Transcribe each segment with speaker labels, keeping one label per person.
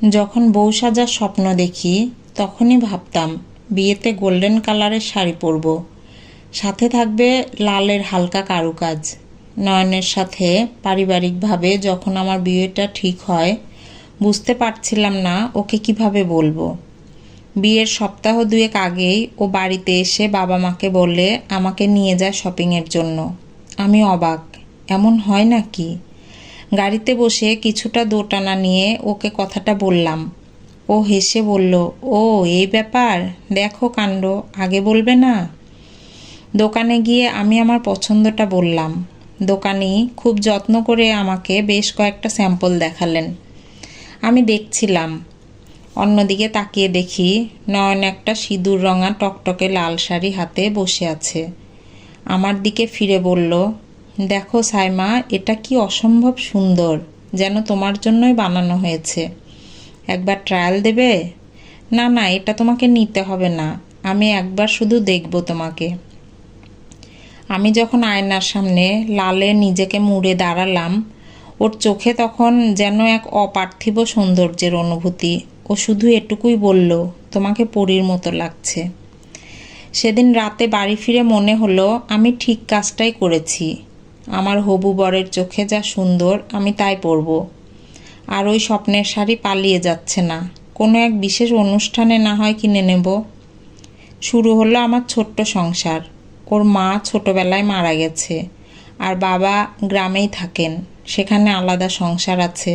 Speaker 1: যখন বউ সাজার স্বপ্ন দেখি তখনই ভাবতাম বিয়েতে গোল্ডেন কালারের শাড়ি পরব, সাথে থাকবে লালের হালকা কারুকাজ। নয়নের সাথে পারিবারিকভাবে যখন আমার বিয়েটা ঠিক হয়, বুঝতে পারছিলাম না ওকে কিভাবে বলবো। বিয়ের সপ্তাহ দুয়েক আগেই ও বাড়িতে এসে বাবা মাকে বললে আমাকে নিয়ে যায় শপিংয়ের জন্য। আমি অবাক, এমন হয় নাকি? গাড়িতে বসে কিছুটা দোটানা নিয়ে ওকে কথাটা বললাম। ও হেসে বলল, ও এই ব্যাপার, দেখো কাণ্ড, আগে বলবে না? দোকানে গিয়ে আমি আমার পছন্দটা বললাম। দোকানি খুব যত্ন করে আমাকে বেশ কয়েকটা স্যাম্পল দেখালেন। আমি দেখছিলাম। অন্যদিকে তাকিয়ে দেখি নয়ন একটা সিঁদুর রঙা টকটকে লাল শাড়ি হাতে বসে আছে। আমার দিকে ফিরে বলল, দেখো সাইমা, এটা কি অসম্ভব সুন্দর, যেন তোমার জন্যই বানানো হয়েছে। একবার ট্রায়াল দেবে? না না, এটা তোমাকে নিতে হবে না, আমি একবার শুধু দেখব তোমাকে। আমি যখন আয়নার সামনে লালে নিজেকে মুড়ে দাঁড়ালাম, ওর চোখে তখন যেন এক অপার্থিব সৌন্দর্যের অনুভূতি। ও শুধু এটুকুই বলল, তোমাকে পরীর মতো লাগছে। সেদিন রাতে বাড়ি ফিরে মনে হলো আমি ঠিক কাজটাই করেছি। আমার হবু বরের চোখে যা সুন্দর আমি তাই পরব। আর ওই স্বপ্নের শাড়ি পালিয়ে যাচ্ছে না, কোনো এক বিশেষ অনুষ্ঠানে না হয় কিনে নেব। শুরু হলো আমার ছোট্ট সংসার। ওর মা ছোটবেলায় মারা গেছে, আর বাবা গ্রামেই থাকেন, সেখানে আলাদা সংসার আছে।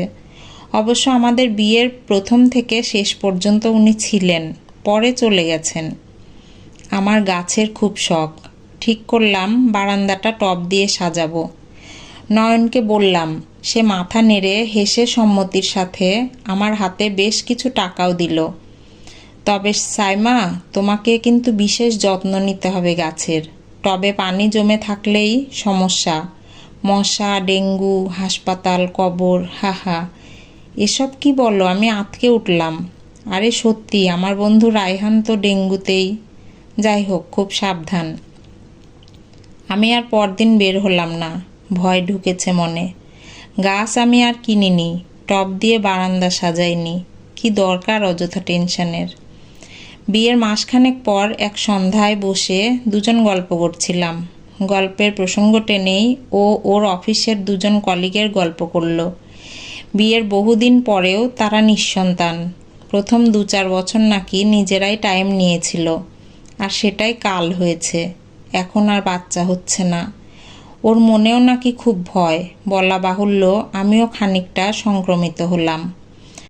Speaker 1: অবশ্য আমাদের বিয়ের প্রথম থেকে শেষ পর্যন্ত উনি ছিলেন, পরে চলে গেছেন। আমার গাছের খুব শখ। ঠিক করলাম বারান্দাটা টব দিয়ে সাজাবো। নয়নকে বললাম, সে মাথা নেড়ে হেসে সম্মতির সাথে আমার হাতে বেশ কিছু টাকাও দিল। তবে সাইমা, তোমাকে কিন্তু বিশেষ যত্ন নিতে হবে গাছের। টবে পানি জমে থাকলেই সমস্যা, মশা, ডেঙ্গু, হাসপাতাল, কবর, হাহা। এসব কি বলো? আমি আঁতকে উঠলাম। আরে সত্যি, আমার বন্ধু রায়হান তো ডেঙ্গুতেই। যাই হোক, খুব সাবধান। আমি আর পরদিন বের হলাম না, ভয় ঢুকেছে মনে। গাছ আমি আর কিনিনি, টব দিয়ে বারান্দা সাজাইনি। কি দরকার অযথা টেনশনের। বিয়ের মাসখানেক পর এক সন্ধ্যায় বসে দুজন গল্প করছিলাম। গল্পের প্রসঙ্গ টেনেই ও ওর অফিসের দুজন কলিগের গল্প করল। বিয়ের বহুদিন পরেও তারা নিঃসন্তান। প্রথম 2-4 বছর নাকি নিজেরাই টাইম নিয়েছিল, আর সেটাই কাল হয়েছে। এখন আর বাচ্চা হচ্ছে না। ওর মনেও নাকি খুব ভয়। বলা বাহুল্য, আমিও খানিকটা সংক্রমিত হলাম।